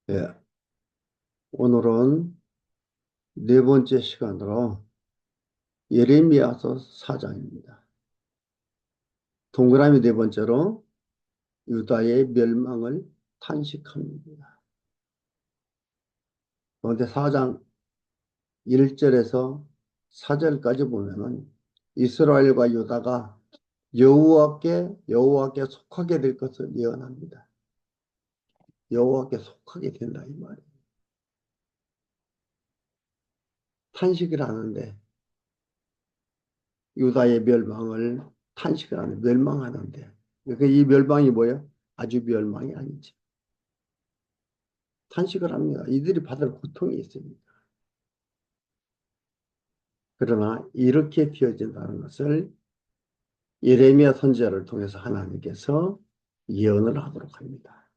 예, 오늘은 네 번째 시간으로 예레미야서 4장입니다. 동그라미 네 번째로 유다의 멸망을 탄식합니다. 그런데 4장 1절에서 4절까지 보면은 이스라엘과 유다가 여호와께 속하게 될 것을 예언합니다. 여호와께 속하게 된다 이 말이에요. 탄식을 하는데 유다의 멸망을 탄식을 하는 멸망하는데 그러니까 이 멸망이 뭐예요? 아주 멸망이 아니죠. 탄식을 합니다. 이들이 받을 고통이 있습니다. 그러나 이렇게 되어진다는 것을 예레미야 선지자를 통해서 하나님께서 예언을 하도록 합니다.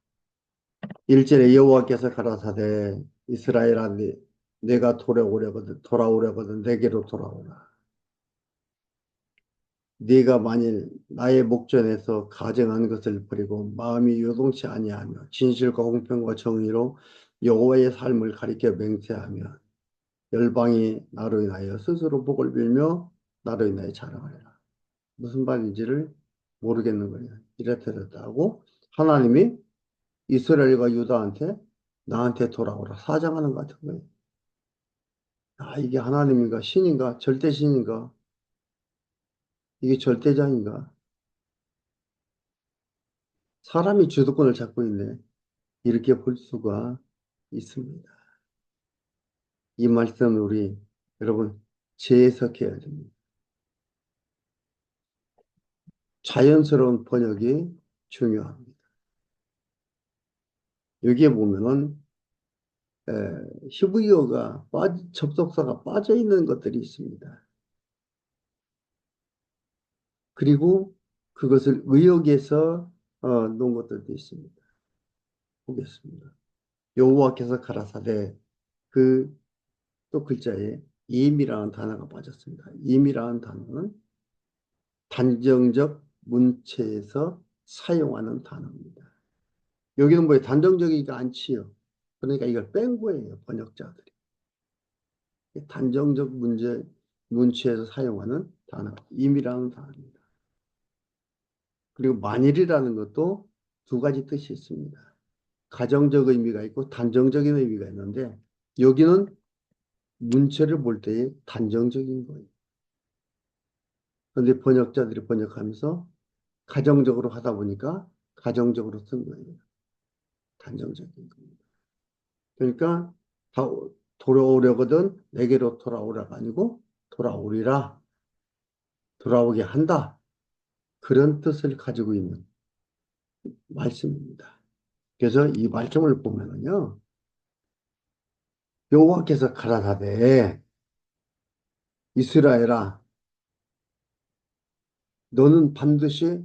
1절에 여호와께서 가라사대 이스라엘아 내가 돌아오려거든 내게로 돌아오라. 네가 만일 나의 목전에서 가증한 것을 버리고 마음이 요동치 아니하며 진실과 공평과 정의로 여호와의 삶을 가리켜 맹세하며 열방이 나로 인하여 스스로 복을 빌며 나로 인하여 자랑하리라. 무슨 말인지를 모르겠는 거예요. 이렇게 됐다고 하나님이 이스라엘과 유다한테 나한테 돌아오라 사정하는 것 같은 거예요. 아, 이게 하나님인가 신인가 절대신인가 이게 절대자인가 사람이 주도권을 잡고 있네. 이렇게 볼 수가 있습니다. 이 말씀을 우리 여러분 재해석해야 됩니다. 자연스러운 번역이 중요합니다. 여기에 보면은 히브리어가 접속사가 빠져 있는 것들이 있습니다. 그리고 그것을 의역해서 놓은 것들도 있습니다. 보겠습니다. 여호와께서 가라사대 그 또 글자에 임이라는 단어가 빠졌습니다. 임이라는 단어는 단정적 문체에서 사용하는 단어입니다. 여기는 뭐 단정적이지가 않지요. 그러니까 이걸 뺀 거예요, 번역자들이. 단정적 문체에서 사용하는 단어, 임이라는 단어입니다. 그리고 만일이라는 것도 두 가지 뜻이 있습니다. 가정적 의미가 있고 단정적인 의미가 있는데 여기는 문체를 볼 때에 단정적인 거예요. 그런데 번역자들이 번역하면서 가정적으로 하다 보니까 가정적으로 쓴 거예요. 단정적인 겁니다. 그러니까 다 돌아오려거든 내게로 돌아오라가 아니고 돌아오리라 돌아오게 한다. 그런 뜻을 가지고 있는 말씀입니다. 그래서 이 말씀을 보면은요. 여호와께서 가라사대 이스라엘아 너는 반드시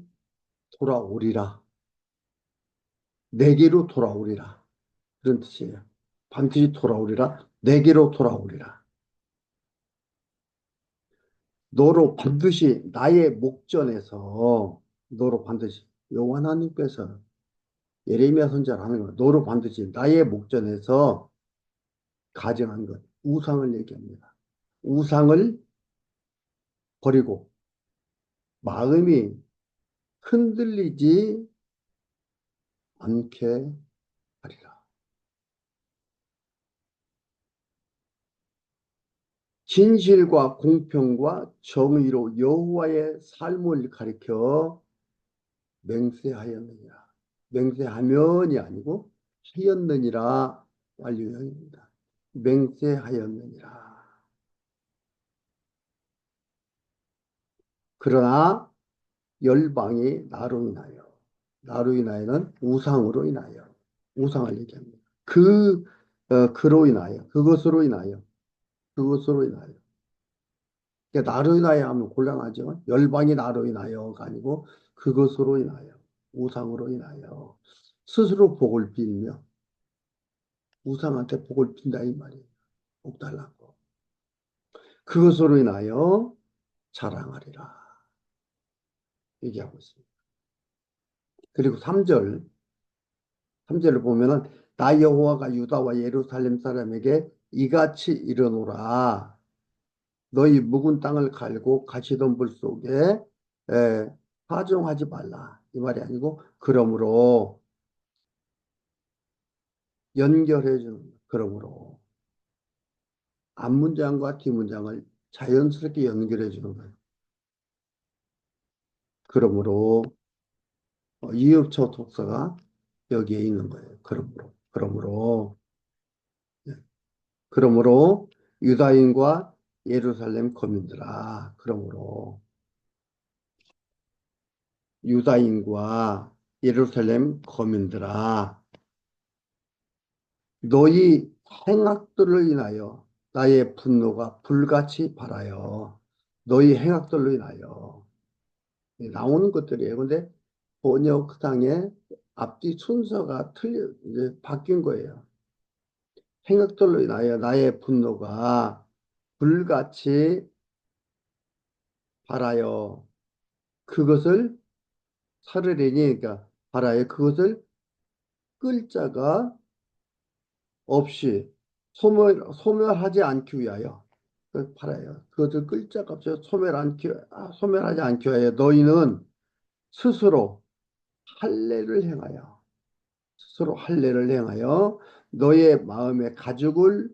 돌아오리라. 내게로 돌아오리라. 그런 뜻이에요. 반드시 돌아오리라. 내게로 돌아오리라. 너로 반드시 나의 목전에서 너로 반드시 여호와 하나님께서 예레미야 선지자를 하는 거 너로 반드시 나의 목전에서 가정한 것 우상을 얘기합니다. 우상을 버리고 마음이 흔들리지 않게 하리라. 진실과 공평과 정의로 여호와의 삶을 가리켜 맹세하였느니라. 맹세하면이 아니고 하였느니라 완료형입니다. 맹세하였느니라. 그러나 열방이 나로 인하여는 우상으로 인하여 우상을 얘기합니다. 그로 인하여 그것으로 인하여 그러니까 나로 인하여 하면 곤란하죠. 열방이 나로 인하여가 아니고 그것으로 인하여 우상으로 인하여 스스로 복을 빌며 우상한테 복을 빈다 이 말이에요. 복 달라고. 그것으로 인하여 자랑하리라 얘기하고 있습니다. 그리고 3절을 보면은 나 여호와가 유다와 예루살렘 사람에게 이같이 이르노라. 너희 묵은 땅을 갈고 가시던 불 속에 에, 파종하지 말라. 이 말이 아니고 그러므로 연결해 주는 거예요. 그러므로 앞문장과 뒷문장을 자연스럽게 연결해 주는 거예요. 그러므로 이음초 독서가 여기에 있는 거예요. 예. 그러므로 유다인과 예루살렘 거민들아, 그러므로 유다인과 예루살렘 거민들아, 너희 행악들을 인하여 나의 분노가 불같이 발하여 너희 행악들로 인하여 나오는 것들이에요. 근데 번역상에 앞뒤 순서가 이제 바뀐 거예요. 행악들로 인하여 나의 분노가 불같이 발하여 그것을 사르리니, 그러니까 발하여 그것을 끌 자가 없이 소멸하지 않기 위하여 팔아요. 그것을 끌 자가 없이 소멸하지 않기 위하여 너희는 스스로 할례를 행하여 스스로 할례를 행하여 너의 마음의 가죽을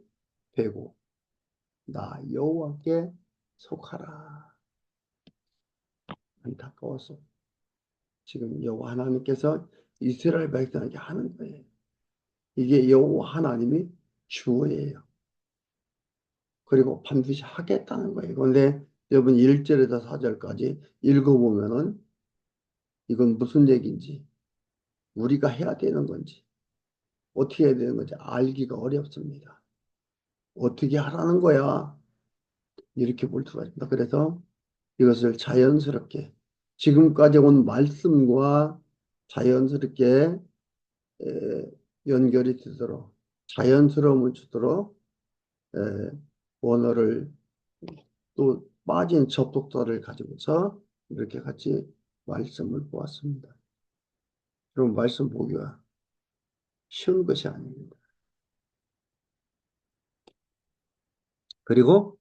베고 나 여호와께 속하라. 안타까워서 지금 여호와 하나님께서 이스라엘 백성에게 하는 거예요. 이게 여호와 하나님이 주어예요. 그리고 반드시 하겠다는 거예요. 그런데 여러분 1절에서 4절까지 읽어보면은 이건 무슨 얘기인지, 우리가 해야 되는 건지, 어떻게 해야 되는 건지 알기가 어렵습니다. 어떻게 하라는 거야? 이렇게 볼 수가 있습니다. 그래서 이것을 자연스럽게 지금까지 온 말씀과 자연스럽게 에, 연결이 되도록 자연스러움을 주도록 에, 원어를 또 빠진 접속사를 가지고서 이렇게 같이 말씀을 보았습니다. 여러분 말씀 보기가 쉬운 것이 아닙니다. 그리고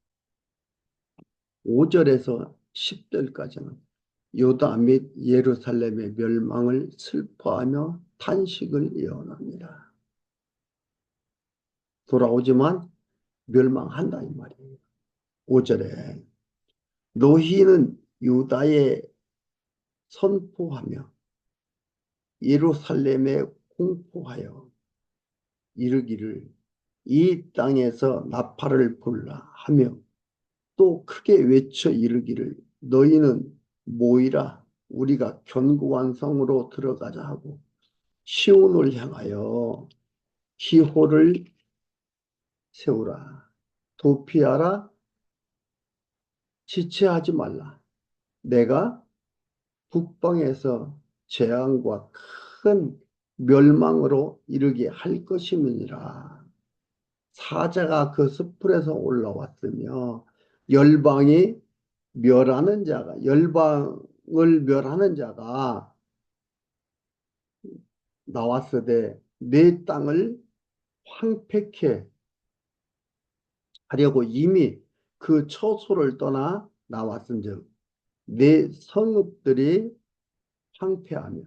5절에서 10절까지는 유다 및 예루살렘의 멸망을 슬퍼하며 탄식을 예언합니다. 돌아오지만 멸망한다 이 말이에요. 5절에 너희는 유다에 선포하며 예루살렘에 공포하여 이르기를 이 땅에서 나팔을 불라 하며 또 크게 외쳐 이르기를 너희는 모이라 우리가 견고한 성으로 들어가자 하고 시온을 향하여 기호를 세우라. 도피하라. 지체하지 말라. 내가 북방에서 재앙과 큰 멸망으로 이르게 할 것임이니라. 사자가 그 숯불에서 올라왔으며 열방이 멸하는 자가 열방을 멸하는 자가 나왔으되 내 땅을 황폐케 하려고 이미 그 처소를 떠나 나왔은즉 내 성읍들이 황폐하며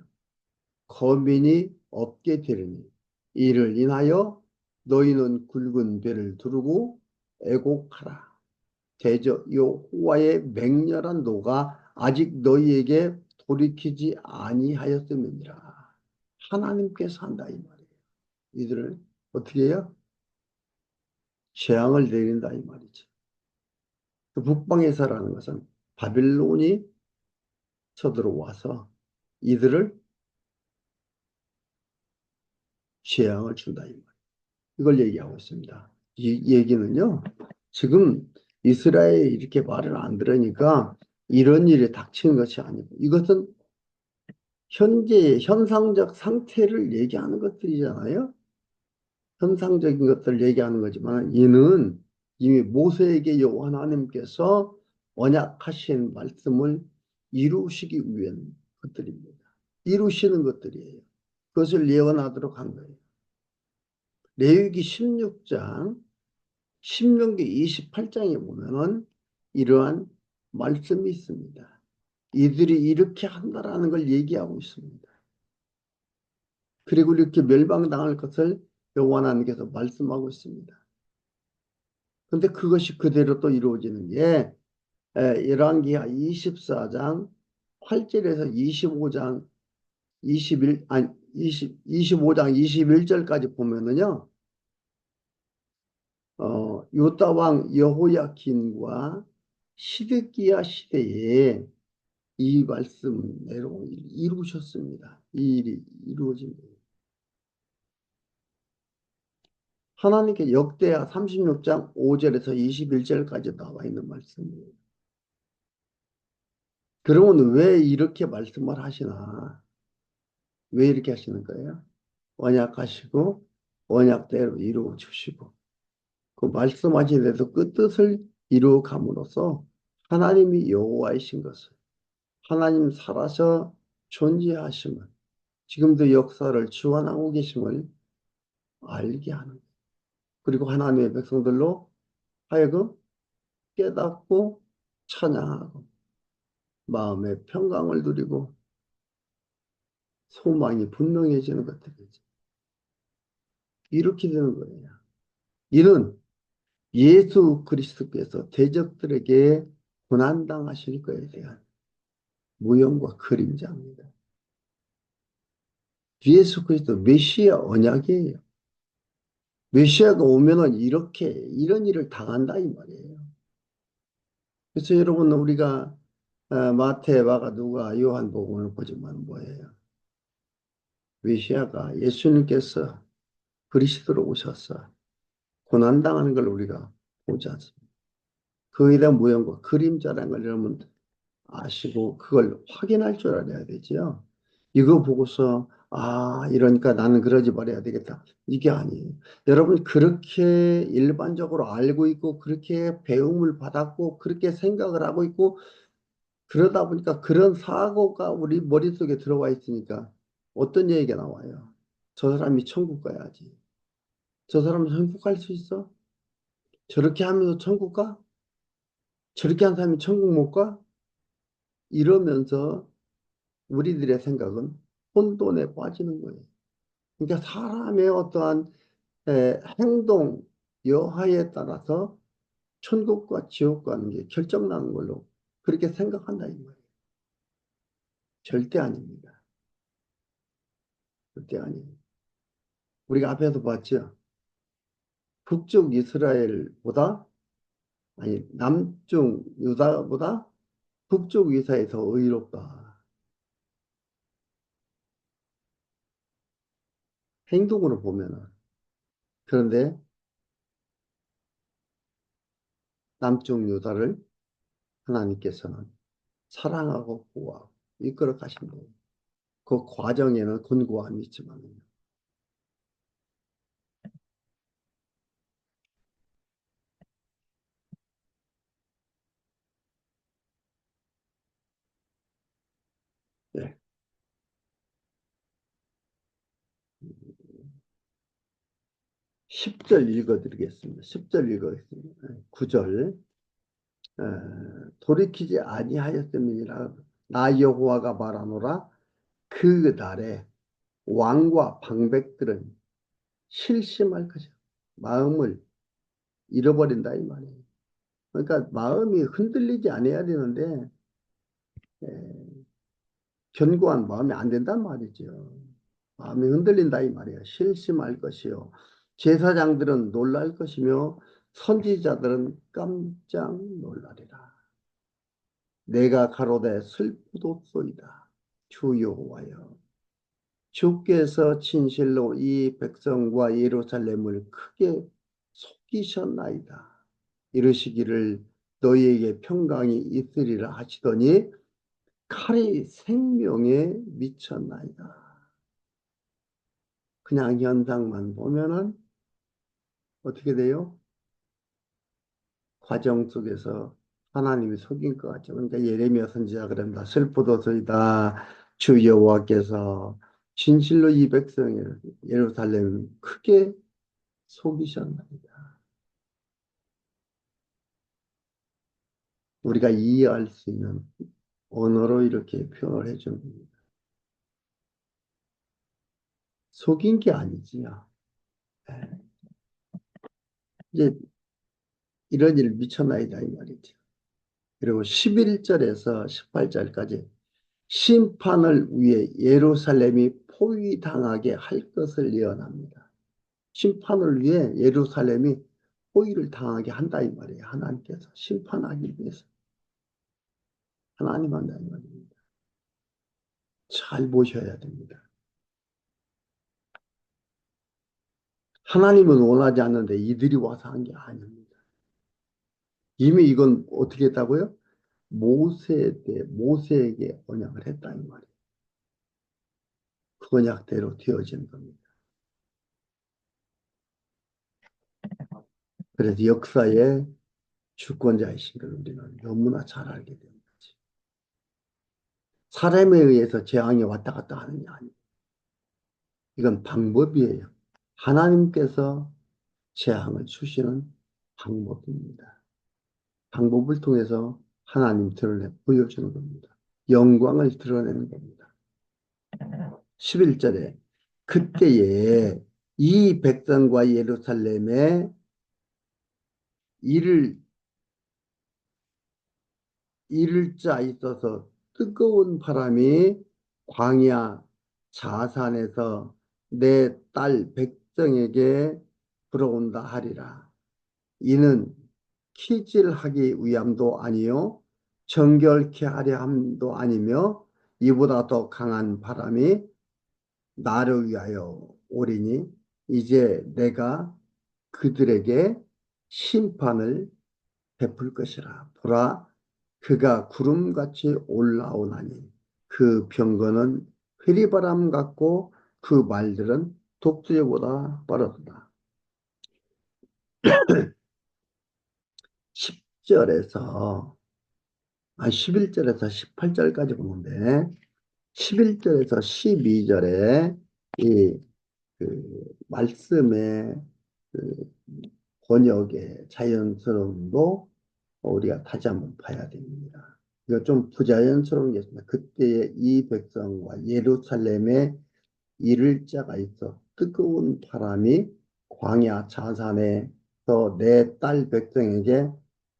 거민이 없게 되리니 이를 인하여 너희는 굵은 배를 두르고 애곡하라. 대저 여호와의 맹렬한 노가 아직 너희에게 돌이키지 아니하였음이니라. 하나님께서 한다 이 말이에요. 이들을 어떻게 해요? 재앙을 내린다 이 말이죠. 그 북방에서라는 것은 바빌론이 쳐들어와서 이들을 재앙을 준다 이 말. 이걸 얘기하고 있습니다. 이 얘기는요. 지금 이스라엘이 이렇게 말을 안 들으니까 이런 일이 닥치는 것이 아니고 이것은 현재의 현상적 상태를 얘기하는 것들이잖아요. 현상적인 것들을 얘기하는 거지만 이는 이미 모세에게 여호와 하나님께서 언약하신 말씀을 이루시기 위한 것들입니다. 이루시는 것들이에요. 그것을 예언하도록 한 거예요. 레위기 16장, 신명기 28장에 보면은 이러한 말씀이 있습니다. 이들이 이렇게 한다라는 걸 얘기하고 있습니다. 그리고 이렇게 멸망당할 것을 여호와 하나님께서 말씀하고 있습니다. 근데 그것이 그대로 또 이루어지는 게 열왕기하 24장 8절에서 25장 21 아니 25장 21절까지 보면은요. 요다 왕 여호야긴과 시드기야 시대에 이 말씀대로 이루셨습니다. 이 일이 이루어진 거예요. 하나님께 역대하 36장 5절에서 21절까지 나와 있는 말씀이에요. 그러면 왜 이렇게 말씀을 하시나? 왜 이렇게 하시는 거예요? 언약하시고 언약대로 이루어 주시고 그 말씀하신 대로 그 뜻을 이루어 감으로써 하나님이 여호와이신 것을 하나님 살아서 존재하심을 지금도 역사를 주관하고 계심을 알게 하는 거예요. 그리고 하나님의 백성들로 하여금 깨닫고 찬양하고 마음의 평강을 누리고 소망이 분명해지는 것들이죠. 이렇게 되는 거예요. 이는 예수 그리스도께서 대적들에게 고난당하실 것에 대한 무형과 그림자입니다. 예수 그리스도 메시아 언약이에요. 메시아가 오면은 이렇게 이런 일을 당한다 이 말이에요. 그래서 여러분 우리가 마태, 마가, 누가, 요한복음을 보지만 뭐예요? 메시아가 예수님께서 그리스도로 오셔서 고난당하는 걸 우리가 보지 않습니다. 그에 대한 무형과 그림자라는 걸 여러분 아시고 그걸 확인할 줄 알아야 되죠. 이거 보고서 이러니까 나는 그러지 말아야 되겠다. 이게 아니에요. 여러분 그렇게 일반적으로 알고 있고 그렇게 배움을 받았고 그렇게 생각을 하고 있고 그러다 보니까 그런 사고가 우리 머릿속에 들어와 있으니까 어떤 얘기가 나와요? 저 사람이 천국 가야지. 저 사람은 천국 갈 수 있어? 저렇게 하면서 천국 가? 저렇게 한 사람이 천국 못 가? 이러면서 우리들의 생각은 혼돈에 빠지는 거예요. 그러니까 사람의 어떠한 행동, 여하에 따라서 천국과 지옥 가는 게 결정나는 걸로 그렇게 생각한다 이 거예요. 절대 아닙니다. 절대 아니에요. 우리가 앞에서 봤죠. 북쪽 이스라엘보다 아니 남쪽 유다보다 북쪽 이스라엘이 더 의롭다. 행동으로 보면은. 그런데 남쪽 유다를 하나님께서는 사랑하고 보호하고 이끌어 가신 거예요. 그 과정에는 곤고함이 있지만 예. 10절 읽어드리겠습니다. 10절 읽어드리겠습니다. 9절 돌이키지 아니하였음이니라 나 여호와가 말하노라 그 날에 왕과 방백들은 실심할 것이야. 마음을 잃어버린다 이 말이에요. 그러니까 마음이 흔들리지 않아야 되는데 에, 견고한 마음이 안 된단 말이죠. 마음이 흔들린다 이 말이에요. 실심할 것이요. 제사장들은 놀랄 것이며 선지자들은 깜짝 놀라리라. 내가 가로되 슬프도소이다. 주 여호와여. 주께서 진실로 이 백성과 예루살렘을 크게 속이셨나이다. 이르시기를 너희에게 평강이 있으리라 하시더니 칼이 생명에 미쳤나이다. 그냥 현상만 보면은 어떻게 돼요? 과정 속에서 하나님이 속인 것 같죠. 그러니까 예레미야 선지자가 그럽니다. 슬프도소이다. 주 여호와께서 진실로 이 백성을 예루살렘 크게 속이셨나이다. 우리가 이해할 수 있는 언어로 이렇게 표현을 해주는 겁니다. 속인 게 아니지요. 예. 이제 이런 일 미쳤나이다 이 말이죠. 그리고 11절에서 18절까지 심판을 위해 예루살렘이 포위당하게 할 것을 예언합니다. 심판을 위해 예루살렘이 포위를 당하게 한다 이 말이에요. 하나님께서 심판하기 위해서. 하나님 한다 이 말입니다. 잘 보셔야 됩니다. 하나님은 원하지 않는데 이들이 와서 한 게 아닙니다. 이미 이건 어떻게 했다고요? 모세에게 언약을 했다 이 말이에요. 그 언약대로 되어진 겁니다. 그래서 역사의 주권자이신 걸 우리는 너무나 잘 알게 됩니다. 사람에 의해서 재앙이 왔다 갔다 하는 게 아니에요. 이건 방법이에요. 하나님께서 재앙을 주시는 방법입니다. 방법을 통해서 하나님 보여주는 겁니다. 영광을 드러내는 겁니다. 11절에 그때에 이 백성과 예루살렘에 이를 이를 자 있어서 뜨거운 바람이 광야 자산에서 내 딸 백성에게 불어온다 하리라. 이는 키질하기 위함도 아니요 정결케 하려 함도 아니며 이보다 더 강한 바람이 나를 위하여 오리니 이제 내가 그들에게 심판을 베풀 것이라. 보라, 그가 구름같이 올라오나니 그 병거는 회리바람 같고 그 말들은 독수리보다 빠르다. 10절에서 11절에서 18절까지 보는데 11절에서 12절에 이 말씀의 그 번역의 자연스러움도 우리가 다시 한번 봐야 됩니다. 이거 좀 부자연스러운 게 있습니다. 그때의 이 백성과 예루살렘에 이를 자가 있어 뜨거운 바람이 광야 자산에서 내 딸 백성에게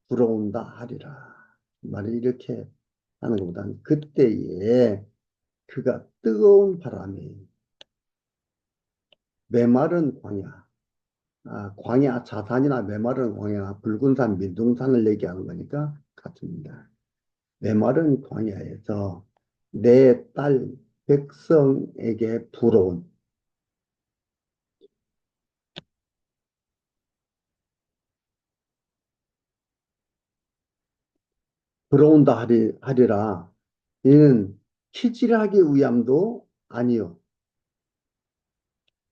불어온다 하리라. 말을 이렇게 하는 것보다는 그때에 그가 뜨거운 바람이 메마른 광야, 광야 자산이나 메마른 광야, 붉은 산, 민둥산을 얘기하는 거니까 같습니다. 메마른 광야에서 내 딸 백성에게 불어온다 하리라. 이는 키질하기 위함도 아니요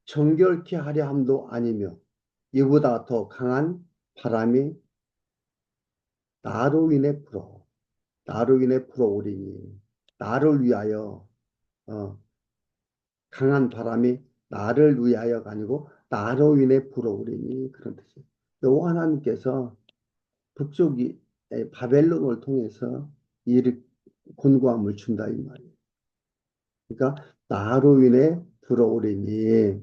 정결케 하려 함도 아니며 이보다 더 강한 바람이 나로 인해 불어오리니 나를 위하여 어, 강한 바람이 나를 위하여가 아니고 나로 인해 불어오리니 그런 뜻이에요. 여호와 하나님께서 북쪽이 바벨론을 통해서 이 곤고함을 준다 이 말이에요. 그러니까 나로 인해 불어오리니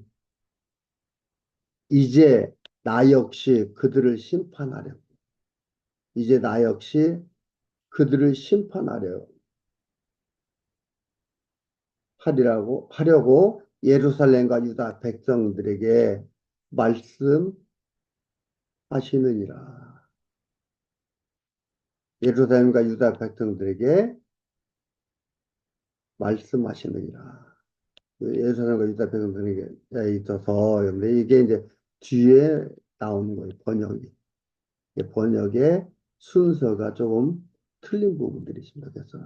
이제 나 역시 그들을 심판하려 이제 나 역시 그들을 심판하려 하려고 예루살렘과 유다 백성들에게 말씀하시느니라. 예루살렘과 유다 백성들에게 말씀하시느니라. 예루살렘과 유다 백성들에게 있어서 근데 이게 이제 뒤에 나오는 거예요. 번역의 순서가 조금 틀린 부분들이 있습니다. 그래서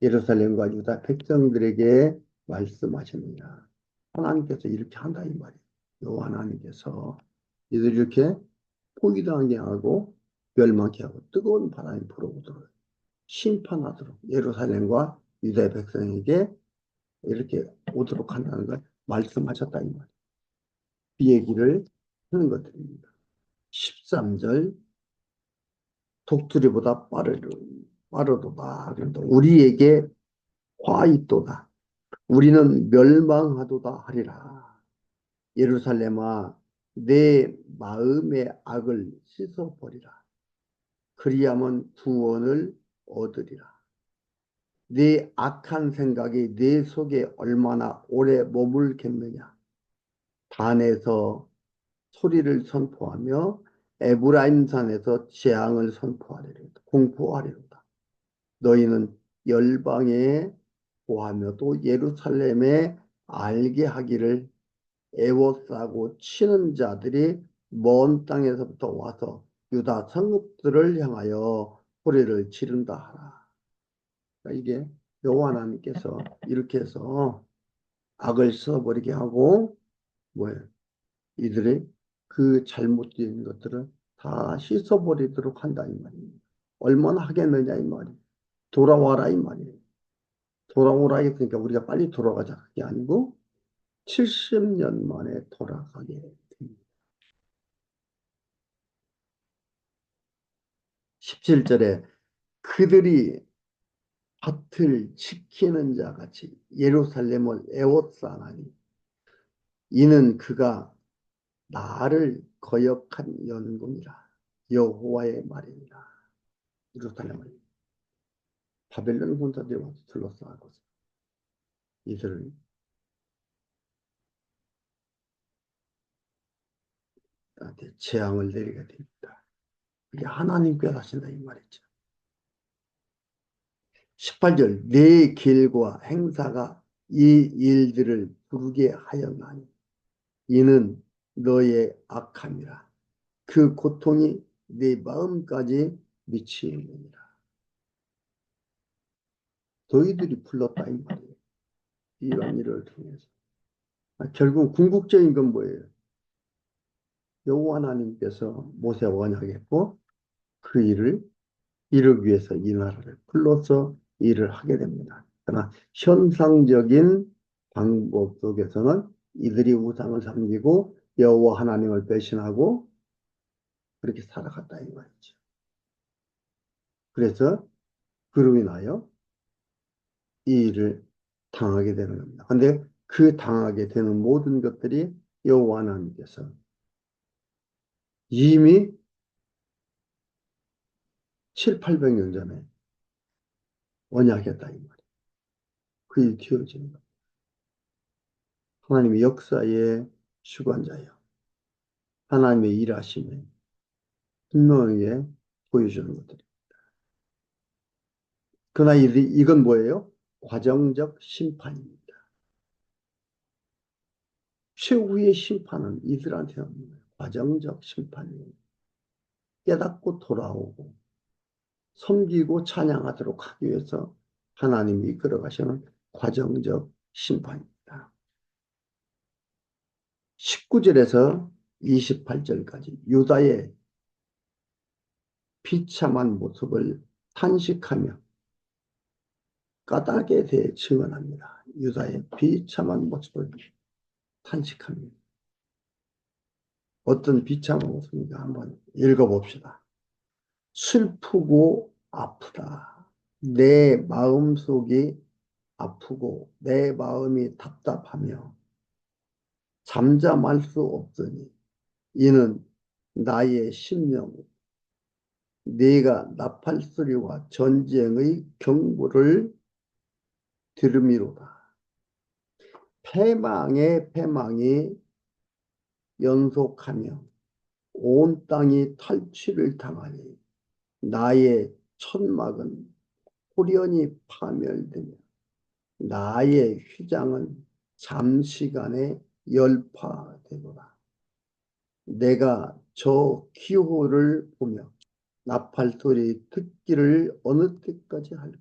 예루살렘과 유다 백성들에게 말씀하셨느냐. 하나님께서 이렇게 한다 이 말이에요. 여호와 하나님께서 이들 이렇게 포기당하게 하고 멸망케 하고 뜨거운 바람이 불어오도록 심판하도록 예루살렘과 유다 백성에게 이렇게 오도록 한다는 걸 말씀하셨다 이 말이에요. 이 얘기를 하는 것들입니다. 13절 독수리보다 빠르도다. 그런데 우리에게 화 있도다. 우리는 멸망하도다 하리라. 예루살렘아 내 마음의 악을 씻어버리라. 그리하면 구원을 얻으리라. 네 악한 생각이 네 속에 얼마나 오래 머물겠느냐. 단에서 소리를 선포하며 에브라임 산에서 재앙을 선포하리로다. 공포하리로다. 너희는 열방에 보하며 또 예루살렘에 알게 하기를 애워싸고 치는 자들이 먼 땅에서부터 와서 유다 성읍들을 향하여 소리를 지른다 하라. 그러니까 이게 여호와 하나님께서 이렇게 해서 악을 써버리게 하고 뭐예요? 이들의 그 잘못된 것들을 다 씻어버리도록 한다 이 말입니다. 얼마나 하겠느냐 이 말이에요. 돌아와라 이 말이에요. 돌아오라 했으니까 우리가 빨리 돌아가자 그게 아니고 70년 만에 돌아가게 됩니다. 17절에 그들이 밭을 지키는 자 같이 예루살렘을 애워싸나니 이는 그가 나를 거역한 연금이라. 여호와의 말이니라. 예루살렘을 바벨론 군사들이 와서 둘러싸고 이들을 나한테 재앙을 내리게 됩니다. 이게 하나님께서 하신다 이 말이죠. 18절 내 길과 행사가 이 일들을 부르게 하였나니 이는 너의 악함이라. 그 고통이 내 마음까지 미치느니라. 너희들이 불렀다 이 말이에요. 이런 일을 통해서. 결국 궁극적인 건 뭐예요? 여호와 하나님께서 모세와 언약했고 그 일을 이루기 위해서 이 나라를 불러서 일을 하게 됩니다. 그러나 현상적인 방법 속에서는 이들이 우상을 섬기고 여호와 하나님을 배신하고 그렇게 살아갔다 이 말이죠. 그래서 그로 인하여 이 일을 당하게 되는 겁니다. 그런데 그 당하게 되는 모든 것들이 여호와 하나님께서 이미 7, 800년 전에 언약했다 이 말이에요. 그 일이 되어지는 겁니다. 하나님의 역사의 주관자예요. 하나님의 일하심에 분명하게 보여주는 것들이. 그러나 이건 뭐예요? 과정적 심판입니다. 최후의 심판은 이들한테는 없는 거예요. 과정적 심판이에요. 깨닫고 돌아오고 섬기고 찬양하도록 하기 위해서 하나님이 이끌어 가시는 과정적 심판입니다. 19절에서 28절까지 유다의 비참한 모습을 탄식하며 까닭에 대해 증언합니다. 유다의 비참한 모습을 탄식합니다. 어떤 비참한 모습인가 한번 읽어봅시다. 슬프고 아프다. 내 마음속이 아프고 내 마음이 답답하며 잠잠할 수 없으니 이는 나의 심령 네가 나팔소리와 전쟁의 경보를 들음이로다. 패망의 패망이 연속하며 온 땅이 탈취를 당하니 나의 천막은 호련히 파멸되며 나의 휘장은 잠시간에 열파되도다. 내가 저 기호를 보며 나팔소리 듣기를 어느 때까지 할까?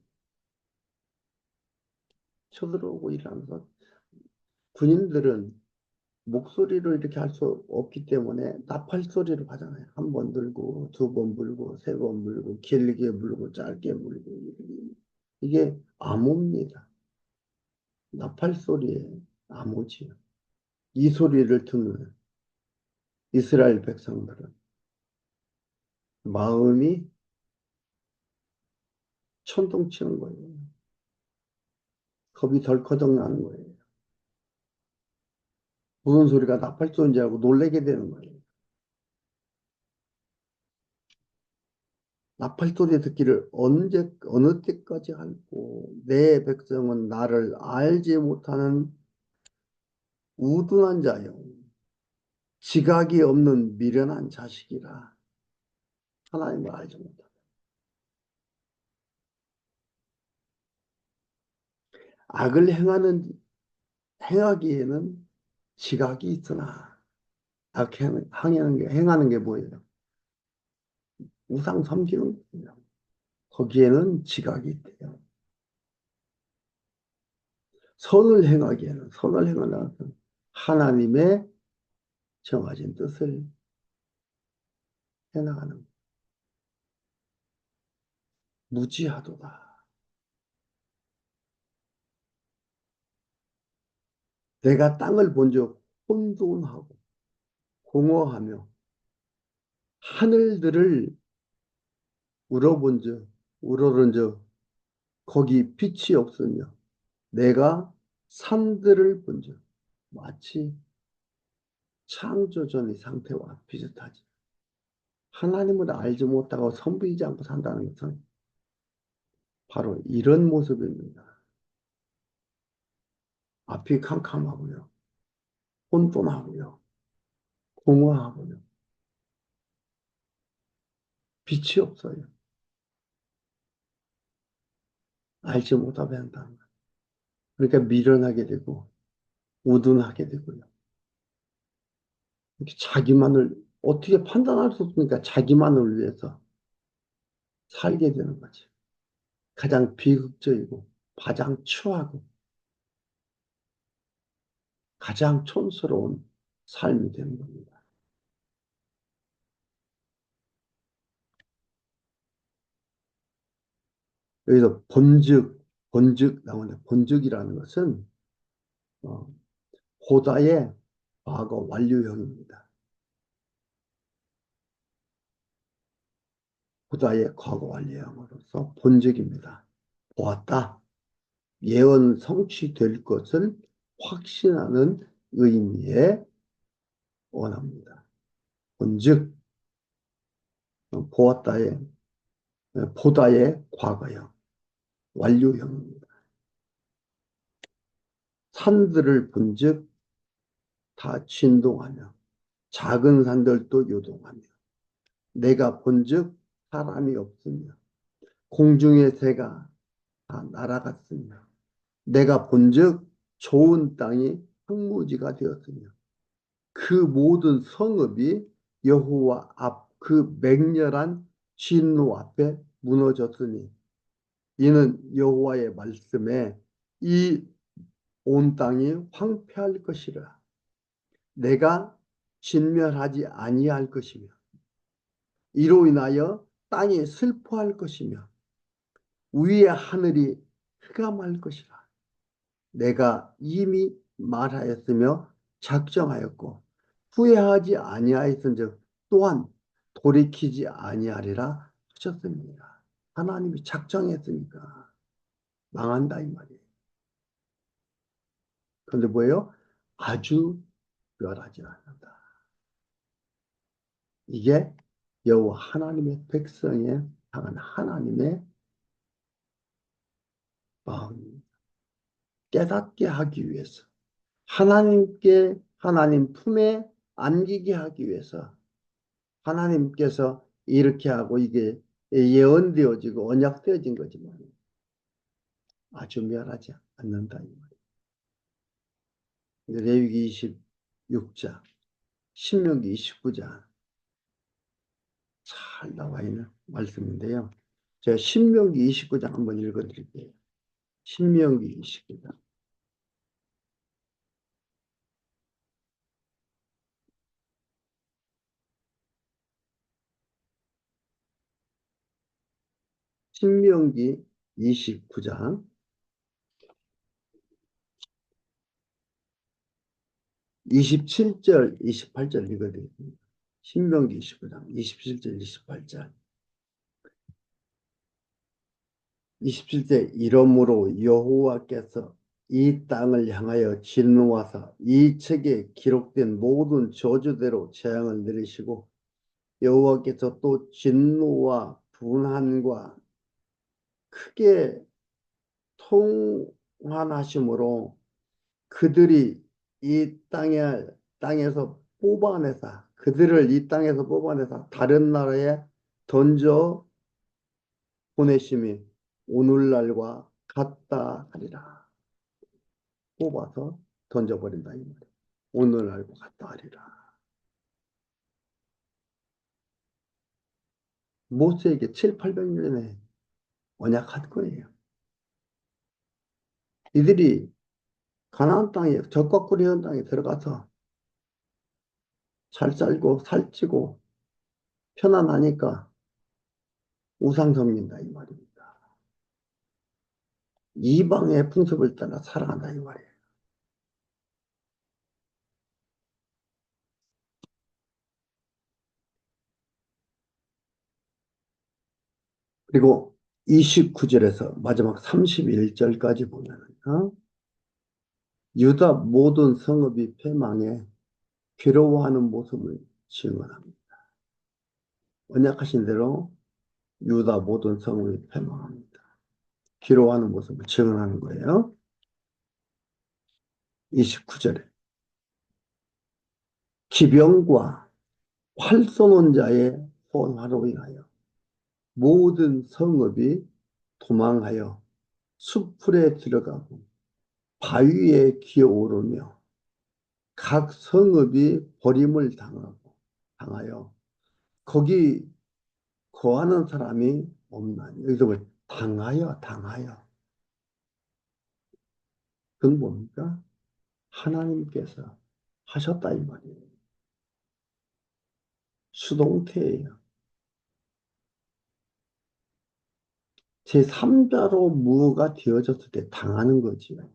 쳐들어오고 이러면서 군인들은 목소리로 이렇게 할 수 없기 때문에 나팔소리를 하잖아요. 한 번 불고, 두 번 불고, 세 번 불고, 길게 불고, 짧게 불고. 이게 암호입니다. 나팔소리에 암호지요. 이 소리를 듣는 이스라엘 백성들은 마음이 천둥치는 거예요. 겁이 덜커덩 나는 거예요. 무슨 소리가 나팔소리인지 알고 놀라게 되는 거예요. 나팔소리 듣기를 언제, 어느 때까지 할고, 내 백성은 나를 알지 못하는 우둔한 자요. 지각이 없는 미련한 자식이라. 하나님을 알지 못한다. 악을 행하기에는 지각이 있으나, 행하는 게 뭐예요? 우상 섬기는 거예요. 거기에는 지각이 있대요. 선을 행하는 하나님의 정하신 뜻을 해나가는 무지하도다. 내가 땅을 본즉 혼돈하고 공허하며 하늘들을 우러본즉 우러른즉 거기 빛이 없으며 내가 산들을 본즉 마치 창조전의 상태와 비슷하지. 하나님을 알지 못하고 선보이지 않고 산다는 것은 바로 이런 모습입니다. 앞이 캄캄하고요. 혼돈하고요. 공허하고요. 빛이 없어요. 알지 못하게 한다는 거예요. 그러니까 미련하게 되고 우둔하게 되고요. 이렇게 자기만을 어떻게 판단할 수 없으니까 자기만을 위해서 살게 되는 거지. 가장 비극적이고 가장 추하고 가장 촌스러운 삶이 되는 겁니다. 여기서 본즉 나오는데 본즉이라는 것은 어, 보다의 과거 완료형입니다. 보다의 과거 완료형으로서 본즉입니다. 보았다. 예언 성취될 것을 확신하는 의미의 원합니다. 본즉 보았다의 보다의 과거형 완료형입니다. 산들을 본즉 다 진동하며 작은 산들도 요동하며 내가 본즉 사람이 없으며 공중의 새가 다 날아갔으며 내가 본즉 좋은 땅이 황무지가 되었으며 그 모든 성읍이 여호와 앞 그 맹렬한 진노 앞에 무너졌으니 이는 여호와의 말씀에 이 온 땅이 황폐할 것이라. 내가 진멸하지 아니할 것이며 이로 인하여 땅이 슬퍼할 것이며 위의 하늘이 흑암할 것이라. 내가 이미 말하였으며 작정하였고 후회하지 아니하였은즉 또한 돌이키지 아니하리라 하셨습니다. 하나님이 작정했으니까 망한다 이 말이에요. 그런데 뭐예요? 아주 멸하지 않는다. 이게 여호와 하나님의 백성에 향한 하나님의 마음 깨닫게 하기 위해서 하나님께 하나님 품에 안기게 하기 위해서 하나님께서 이렇게 하고 이게 예언되어지고 언약되어진 거지만 아주 멸하지 않는다 이 말이에요. 레위기 26장, 신명기 29장 잘 나와 있는 말씀인데요. 제가 신명기 29장 한번 읽어드릴게요. 신명기 29장. 신명기 29장 27절, 28절 읽어드릴게요. 신명기 29장 27절 28절. 27절 이러므로 여호와께서 이 땅을 향하여 진노하사 이 책에 기록된 모든 저주대로 재앙을 내리시고 여호와께서 또 진노와 분한과 크게 통한하심으로 그들이 이 땅에서 뽑아내서 그들을 이 땅에서 뽑아내서 다른 나라에 던져 보내심이 오늘날과 같다 하리라. 뽑아서 던져버린다 이 말이에요. 오늘날과 같다 하리라. 모세에게 7, 800년에 언약한 거예요. 이들이 가나안 땅에 적과 꿀이은 땅에 들어가서 잘 살고 살찌고 편안하니까 우상 섬긴다 이 말입니다. 이방의 풍습을 따라 살아간다 이 말이에요. 그리고 29절에서 마지막 31절까지 보면 유다 모든 성읍이 패망해 괴로워하는 모습을 증언합니다. 언약하신 대로 유다 모든 성읍이 패망합니다. 괴로워하는 모습을 증언하는 거예요. 29절에 기병과 활 쏘는 자의 혼화로 인하여 모든 성읍이 도망하여 숲풀에 들어가고 바위에 기어오르며 각 성읍이 버림을 당하여 거기 거하는 사람이 없나니. 여기서 뭐 당하여 그건 뭡니까? 하나님께서 하셨다 이 말이에요. 수동태예요. 제3자로 무가 되어졌을 때 당하는 거지요.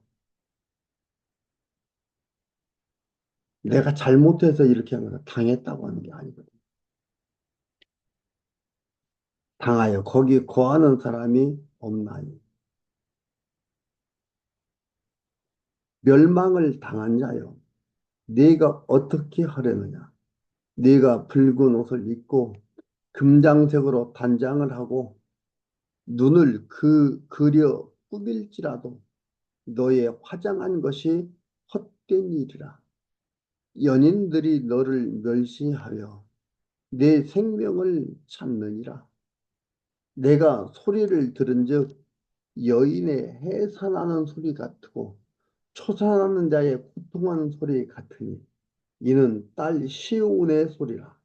내가 잘못해서 이렇게 한 거라 당했다고 하는 게 아니거든요. 당하여 거기 거하는 사람이 없나니. 멸망을 당한 자여 네가 어떻게 하려느냐. 네가 붉은 옷을 입고 금장색으로 단장을 하고 눈을 그려 꾸밀지라도 너의 화장한 것이 헛된 일이라. 연인들이 너를 멸시하여 내 생명을 찾느니라. 내가 소리를 들은즉 여인의 해산하는 소리 같고 초산하는 자의 고통하는 소리 같으니 이는 딸 시온의 소리라.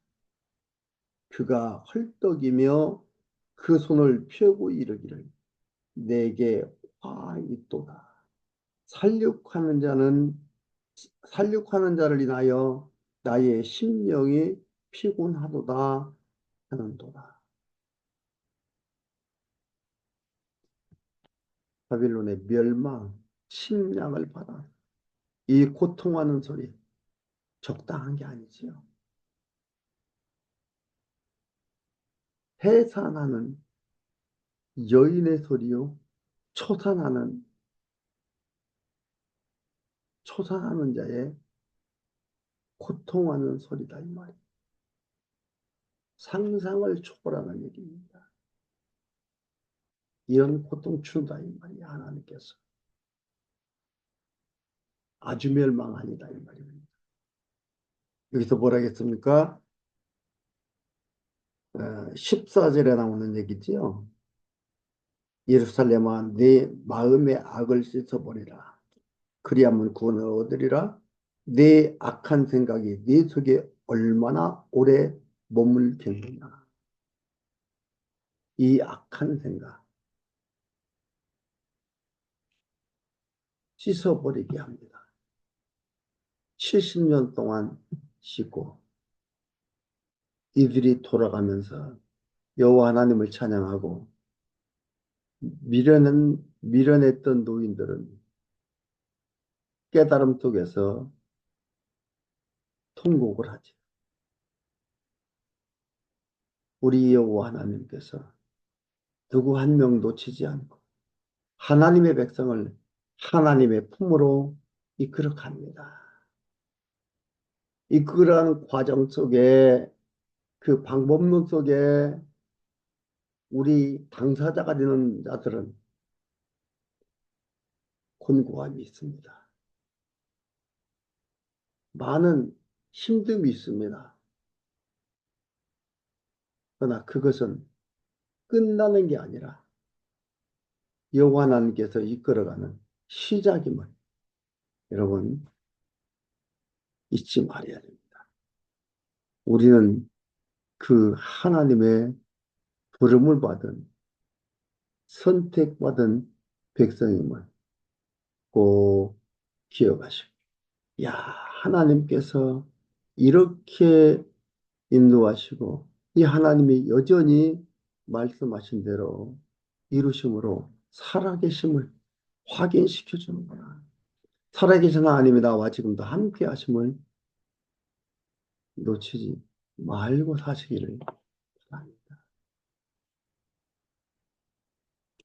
그가 헐떡이며 그 손을 펴고 이르기를 내게 화 있도다. 살육하는 자를 인하여 나의 심령이 피곤하도다 하는도다. 바빌론의 멸망, 침략을 받아 이 고통하는 소리 적당한 게 아니지요. 해산하는 여인의 소리요, 초산하는 자의 고통하는 소리다 이 말이에요. 상상을 초월하는 얘기입니다. 이런 고통 준다 이 말이에요. 하나님께서 아주 멸망아니다 이 말입니다. 여기서 뭐라 했습니까? 14절에 나오는 얘기지요. 예루살렘아 내 마음의 악을 씻어버리라. 그리하면 구원을 얻으리라. 내 악한 생각이 네 속에 얼마나 오래 머물겠느냐. 이 악한 생각 씻어버리게 합니다. 70년 동안 씻고 이들이 돌아가면서 여호와 하나님을 찬양하고 미련했던 노인들은 깨달음 속에서 통곡을 하지. 우리 여호와 하나님께서 누구 한 명 놓치지 않고 하나님의 백성을 하나님의 품으로 이끌어 갑니다. 이끌어가는 과정 속에 그 방법론 속에 우리 당사자가 되는 자들은 곤고함이 있습니다. 많은 힘듦이 있습니다. 그러나 그것은 끝나는 게 아니라 여호와 하나님께서 이끌어가는 시작임을 여러분 잊지 말아야 됩니다. 우리는 그 하나님의 부름을 받은 선택받은 백성임을 꼭 기억하시고, 야, 하나님께서 이렇게 인도하시고 이 하나님이 여전히 말씀하신 대로 이루심으로 살아계심을 확인시켜 주는구나. 살아계신 하나님이 나와 지금도 함께 하심을 놓치지 말고 사시기를